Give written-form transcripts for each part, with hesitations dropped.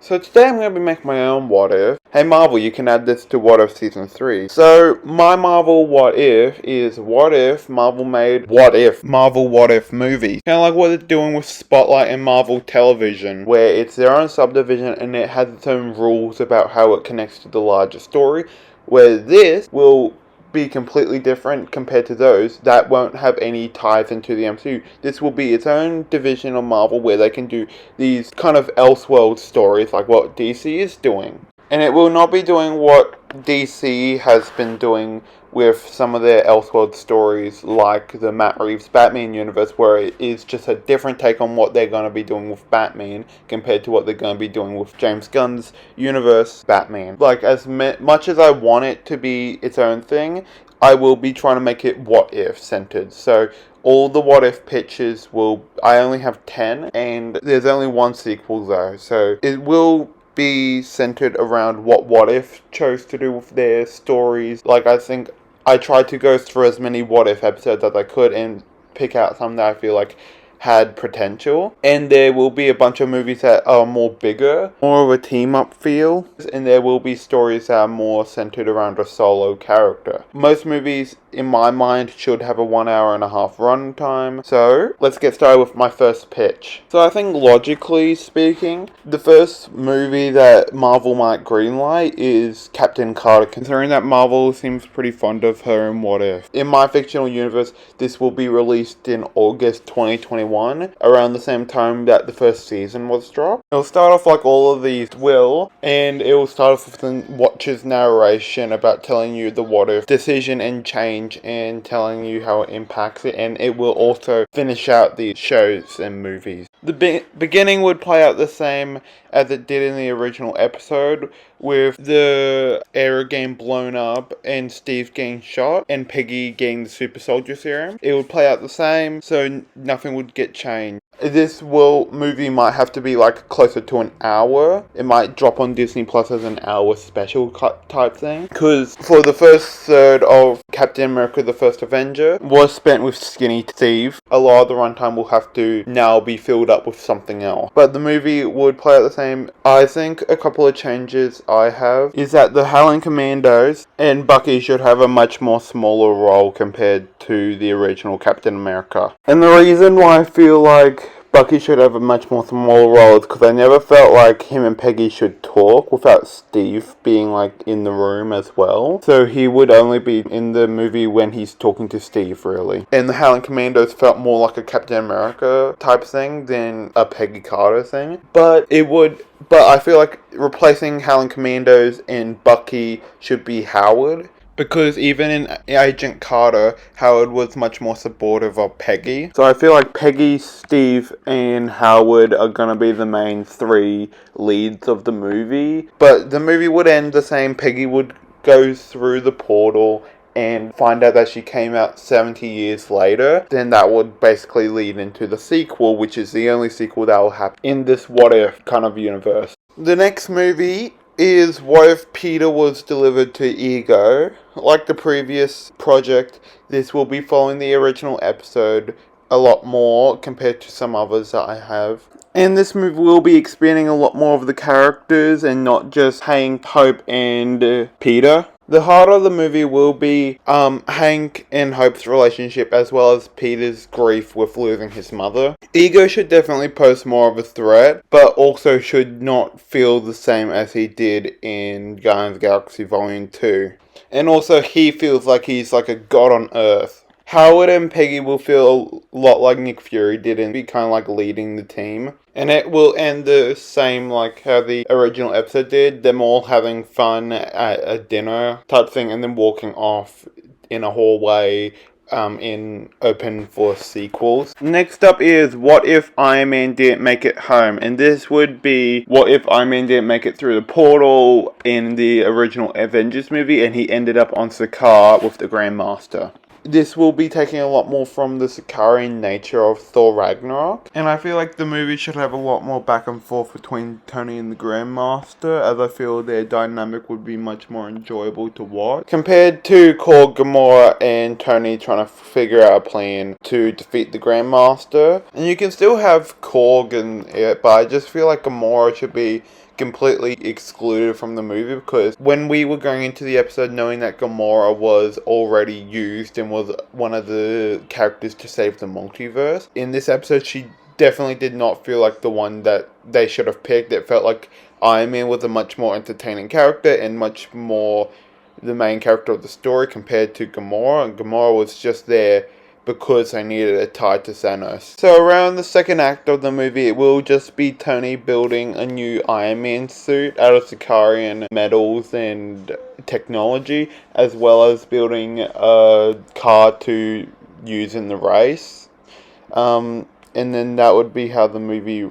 So today I'm going to be making my own What If. Hey Marvel, you can add this to What If Season 3. So my Marvel What If is what if Marvel made Marvel What If movie. Kind of like what they're doing with Spotlight and Marvel Television, where it's their own subdivision and it has its own rules about how it connects to the larger story, where this will be completely different compared to those that won't have any ties into the MCU. This will be its own division of Marvel where they can do these kind of Elseworld stories like what DC is doing. And it will not be doing what DC has been doing with some of their Elseworld stories like the Matt Reeves Batman universe, where it is just a different take on what they're going to be doing with Batman compared to what they're going to be doing with James Gunn's universe Batman. Like, as much as I want it to be its own thing, I will be trying to make it what if centered. So all the what if pitches I only have 10 and there's only one sequel though, so it will be centered around what if chose to do with their stories. Like, I think I tried to go through as many what if episodes as I could and pick out some that I feel like had potential. And there will be a bunch of movies that are more bigger, more of a team up feel, and there will be stories that are more centered around a solo character. Most movies in my mind should have a 1.5 hour run time. So let's get started with my first pitch. So I think logically speaking, the first movie that Marvel might greenlight is Captain Carter, considering that Marvel seems pretty fond of her in What If. In my fictional universe, this will be released in August 2021, around the same time that the first season was dropped. It'll start off like all of these will, and it will start off with the Watcher's narration about telling you the what if decision and change and telling you how it impacts it, and it will also finish out the shows and movies. The beginning would play out the same as it did in the original episode, with the era getting blown up and Steve getting shot and Peggy getting the super soldier serum. It would play out the same, so nothing would get changed. This movie might have to be like closer to an hour. It might drop on Disney Plus as an hour special type thing. Because for the first third of Captain America the First Avenger was spent with Skinny Steve, a lot of the runtime will have to now be filled up with something else. But the movie would play out the same. I think a couple of changes I have is that the Howling Commandos and Bucky should have a much more smaller role compared to the original Captain America. And the reason why I feel like Bucky should have a much more small role is because I never felt like him and Peggy should talk without Steve being like in the room as well. So he would only be in the movie when he's talking to Steve, really. And the Howling Commandos felt more like a Captain America type thing than a Peggy Carter thing. But I feel like replacing Howling Commandos and Bucky should be Howard. Because even in Agent Carter, Howard was much more supportive of Peggy. So I feel like Peggy, Steve, and Howard are going to be the main three leads of the movie. But the movie would end the same. Peggy would go through the portal and find out that she came out 70 years later. Then that would basically lead into the sequel, which is the only sequel that will happen in this what if kind of universe. The next movie is what if Peter was delivered to Ego. Like the previous project, this will be following the original episode a lot more compared to some others that I have. And this movie will be expanding a lot more of the characters and not just Hank, Hope, and Peter. The heart of the movie will be Hank and Hope's relationship, as well as Peter's grief with losing his mother. Ego should definitely pose more of a threat, but also should not feel the same as he did in Guardians of the Galaxy Volume 2. And also he feels like he's like a god on Earth. Howard and Peggy will feel a lot like Nick Fury did and be kind of like leading the team. And it will end the same like how the original episode did. Them all having fun at a dinner type thing and then walking off in a hallway in open for sequels. Next up is what if Iron Man didn't make it home, and this would be what if Iron Man didn't make it through the portal in the original Avengers movie and he ended up on Sakaar with the Grandmaster. This will be taking a lot more from the Sakaarian nature of Thor Ragnarok. And I feel like the movie should have a lot more back and forth between Tony and the Grandmaster, as I feel their dynamic would be much more enjoyable to watch. Compared to Korg, Gamora, and Tony trying to figure out a plan to defeat the Grandmaster. And you can still have Korg in it, but I just feel like Gamora should be completely excluded from the movie, because when we were going into the episode knowing that Gamora was already used and was one of the characters to save the multiverse, in this episode she definitely did not feel like the one that they should have picked. It felt like Iron Man was a much more entertaining character and much more the main character of the story compared to Gamora, and Gamora was just there because they needed a tie to Thanos. So around the second act of the movie, it will just be Tony building a new Iron Man suit out of Sicarian metals and technology, as well as building a car to use in the race. And then that would be how the movie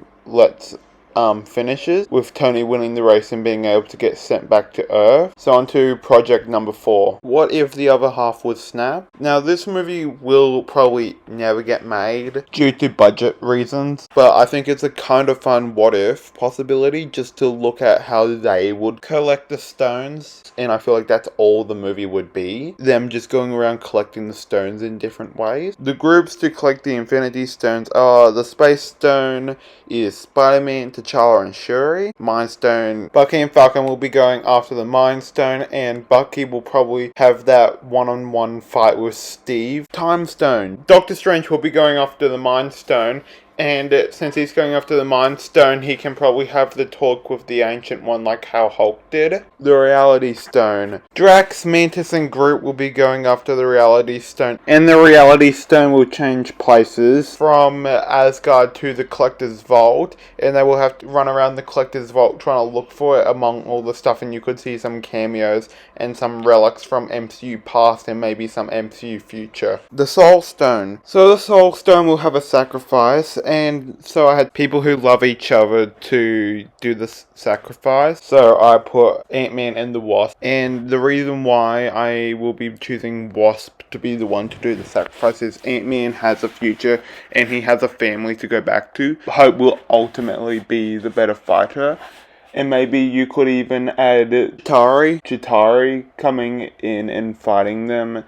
finishes, with Tony winning the race and being able to get sent back to Earth. So on to project number 4. What if the other half was Snap? Now this movie will probably never get made due to budget reasons, but I think it's a kind of fun what if possibility just to look at how they would collect the stones, and I feel like that's all the movie would be. Them just going around collecting the stones in different ways. The groups to collect the Infinity Stones are the Space Stone is Spider-Man, T'Challa and Shuri. Mind Stone, Bucky and Falcon will be going after the Mind Stone, and Bucky will probably have that one-on-one fight with Steve. Time Stone, Doctor Strange will be going after the Mind Stone, and since he's going after the Mind Stone, he can probably have the talk with the Ancient One like how Hulk did. The Reality Stone, Drax, Mantis and Groot will be going after the Reality Stone, and the Reality Stone will change places from Asgard to the Collector's Vault, and they will have to run around the Collector's Vault trying to look for it among all the stuff, and you could see some cameos and some relics from MCU past and maybe some MCU future. The Soul Stone, so the Soul Stone will have a sacrifice, and so I had people who love each other to do the sacrifice. So I put Ant-Man and the Wasp. And the reason why I will be choosing Wasp to be the one to do the sacrifice is Ant-Man has a future and he has a family to go back to. Hope will ultimately be the better fighter. And maybe you could even add Chitauri coming in and fighting them,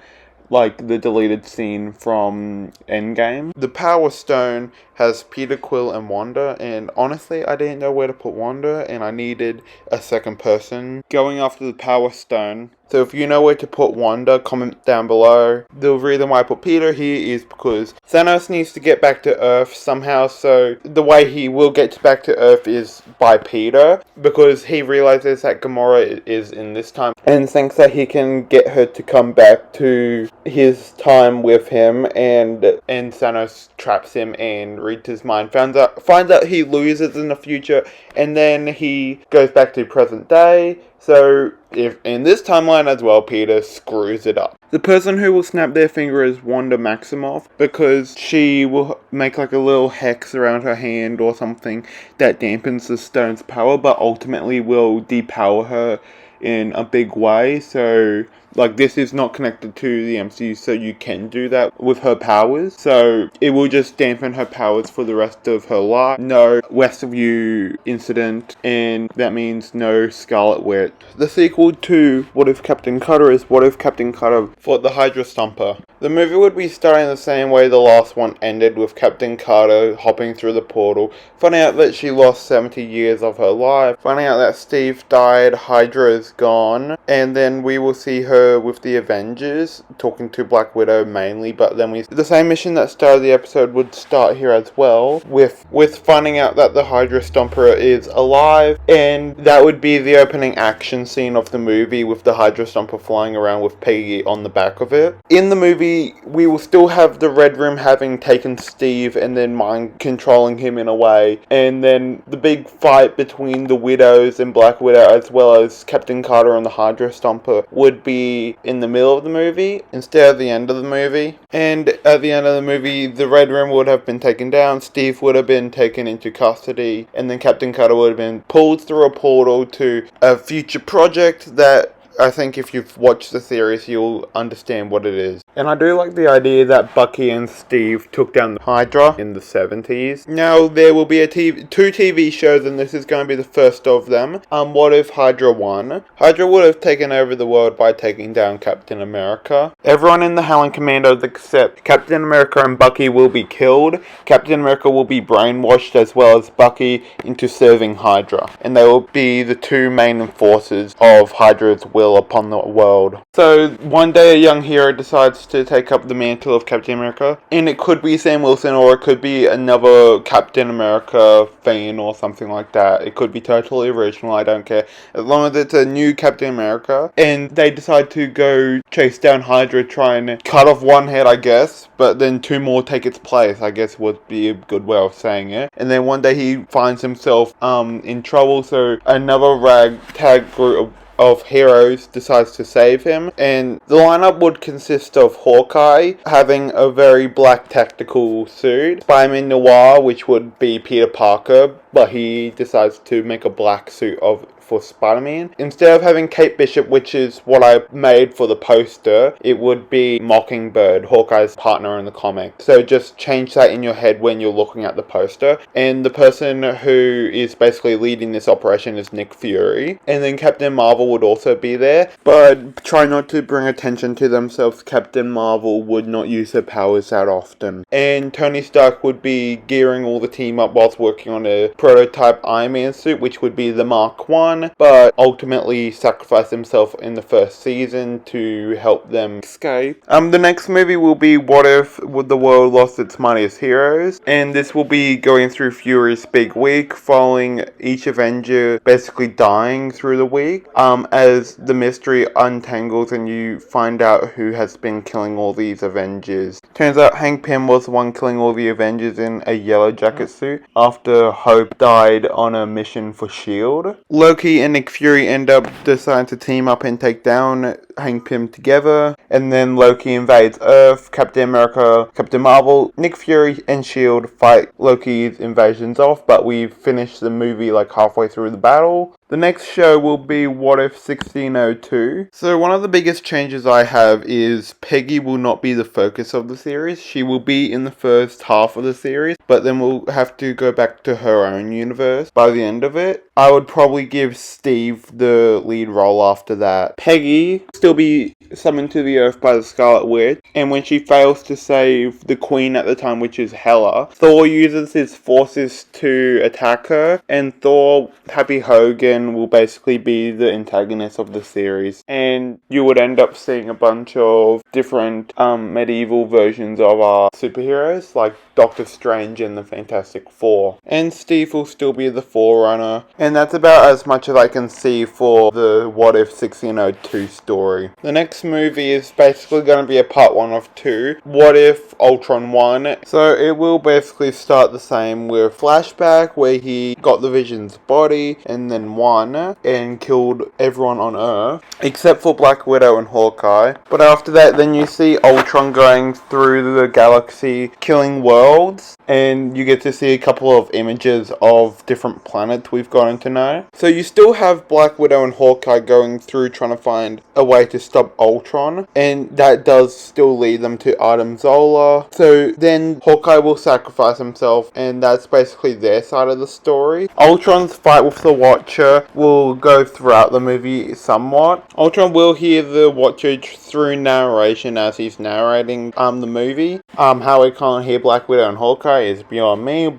like the deleted scene from Endgame. The Power Stone has Peter, Quill, and Wanda, and honestly, I didn't know where to put Wanda, and I needed a second person going after the Power Stone. So if you know where to put Wanda, comment down below. The reason why I put Peter here is because Thanos needs to get back to Earth somehow, so the way he will get back to Earth is by Peter, because he realizes that Gamora is in this time, and thinks that he can get her to come back to his time with him, and Thanos traps him and reads his mind, finds out he loses in the future, and then he goes back to present day. So, if in this timeline as well, Peter screws it up. The person who will snap their finger is Wanda Maximoff, because she will make like a little hex around her hand or something that dampens the stone's power, but ultimately will depower her in a big way. So, like, this is not connected to the MCU, so you can do that with her powers. So it will just dampen her powers for the rest of her life. No Westview incident, and that means no Scarlet Witch. The sequel to What If Captain Carter is What If Captain Carter fought the Hydra Stomper. The movie would be starting the same way the last one ended, with Captain Carter hopping through the portal, finding out that she lost 70 years of her life, finding out that Steve died, Hydra is gone, and then we will see her with the Avengers, talking to Black Widow mainly, but then the same mission that started the episode would start here as well, with finding out that the Hydra Stomper is alive, and that would be the opening action scene of the movie, with the Hydra Stomper flying around with Peggy on the back of it. In the movie, we will still have the Red Room having taken Steve and then mind controlling him in a way, and then the big fight between the Widows and Black Widow, as well as Captain Carter and the Hydra Stomper, would be in the middle of the movie instead of the end of the movie. And at the end of the movie, the Red Room would have been taken down, Steve would have been taken into custody, and then Captain Carter would have been pulled through a portal to a future project that I think if you've watched the series, you'll understand what it is. And I do like the idea that Bucky and Steve took down the Hydra in the 70s. Now, there will be two TV shows, and this is going to be the first of them. What if Hydra won? Hydra would have taken over the world by taking down Captain America. Everyone in the Howling Commandos except Captain America and Bucky will be killed. Captain America will be brainwashed as well as Bucky into serving Hydra. And they will be the two main enforcers of Hydra's will upon the world. So, one day a young hero decides to take up the mantle of Captain America, and it could be Sam Wilson or it could be another Captain America fan or something like that. It could be totally original, I don't care, as long as it's a new Captain America, and they decide to go chase down Hydra, try and cut off one head, I guess, but then two more take its place, I guess would be a good way of saying it. And then one day he finds himself in trouble, so another ragtag group of heroes decides to save him, and the lineup would consist of Hawkeye having a very black tactical suit, Spider-Man Noir, which would be Peter Parker, but he decides to make a black suit for Spider-Man. Instead of having Kate Bishop, which is what I made for the poster, it would be Mockingbird, Hawkeye's partner in the comic. So just change that in your head when you're looking at the poster. And the person who is basically leading this operation is Nick Fury. And then Captain Marvel would also be there, but try not to bring attention to themselves. Captain Marvel would not use her powers that often. And Tony Stark would be gearing all the team up whilst working on a prototype Iron Man suit, which would be the Mark 1, but ultimately sacrificed himself in the first season to help them escape. The next movie will be What If the World Lost Its Mightiest Heroes, and this will be going through Fury's big week, following each Avenger basically dying through the week, as the mystery untangles and you find out who has been killing all these Avengers. Turns out Hank Pym was the one killing all the Avengers in a yellow jacket suit after Hope died on a mission for S.H.I.E.L.D. Loki and Nick Fury end up deciding to team up and take down Hank Pym together, and then Loki invades Earth. Captain America, Captain Marvel, Nick Fury and S.H.I.E.L.D. fight Loki's invasions off, but we've finished the movie like halfway through the battle. The next show will be What If 1602. So one of the biggest changes I have is Peggy will not be the focus of the series. She will be in the first half of the series, but then we'll have to go back to her own universe by the end of it. I would probably give Steve the lead role after that. Peggy will still be summoned to the Earth by the Scarlet Witch, and when she fails to save the Queen at the time, which is Hela, Thor uses his forces to attack her, and Thor, Happy Hogan, will basically be the antagonist of the series, and you would end up seeing a bunch of different medieval versions of our superheroes, like Doctor Strange and the Fantastic Four. And Steve will still be the Forerunner, and that's about as much as I can see for the What If 1602 story. The next movie is basically going to be a part 1 of 2, What If Ultron 1. So it will basically start the same with flashback where he got the Vision's body and then won and killed everyone on Earth except for Black Widow and Hawkeye. But after that, then you see Ultron going through the galaxy killing worlds, and you get to see a couple of images of different planets we've gotten to know. So you still have Black Widow and Hawkeye going through trying to find a way to stop Ultron, and that does still lead them to Adam Zola. So then Hawkeye will sacrifice himself, and that's basically their side of the story. Ultron's fight with the Watcher will go throughout the movie somewhat. Ultron will hear the Watcher through narration as he's narrating the movie. How he can't hear Black Widow and Hawkeye is beyond me.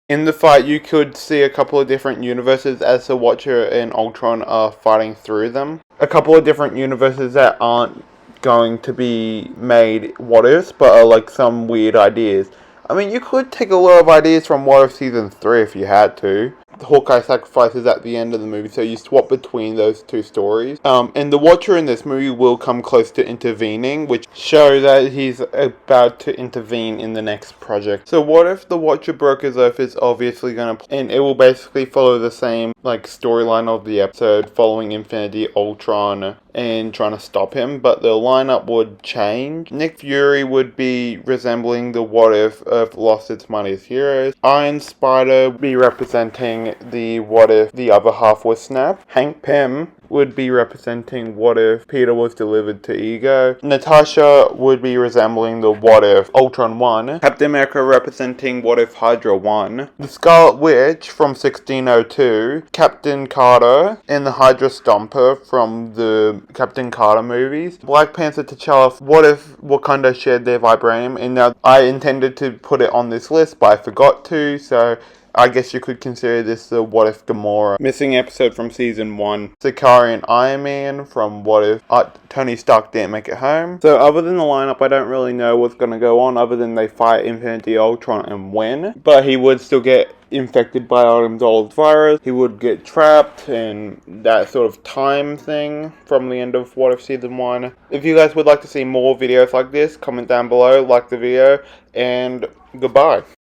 In the fight, you could see a couple of different universes as the Watcher and Ultron are fighting through them. A couple of different universes that aren't going to be made what ifs, but are like some weird ideas. I mean, you could take a lot of ideas from What If Season 3 if you had to. Hawkeye sacrifices at the end of the movie, so you swap between those two stories. And the Watcher in this movie will come close to intervening, which show that he's about to intervene in the next project. So what if the Watcher broke his oath is obviously gonna, and it will basically follow the same storyline of the episode, following Infinity Ultron and trying to stop him, but the lineup would change. Nick Fury would be resembling the What If Earth Lost Its Mightiest Heroes. Iron Spider would be representing the What If the other half was snapped. Hank Pym would be representing what if Peter was delivered to Ego. Natasha would be resembling the what if Ultron won. Captain America representing what if Hydra won. The Scarlet Witch from 1602. Captain Carter and the Hydra Stomper from the Captain Carter movies. Black Panther T'Challa, what if Wakanda shared their vibranium? And now I intended to put it on this list, but I forgot to, so I guess you could consider this the What If Gamora missing episode from season 1. Sakari and Iron Man from What If Tony Stark didn't make it home. So other than the lineup, I don't really know what's going to go on other than they fight Infinity Ultron and win. But he would still get infected by Adam's virus. He would get trapped and that sort of time thing from the end of What If Season 1. If you guys would like to see more videos like this, comment down below, like the video, and goodbye.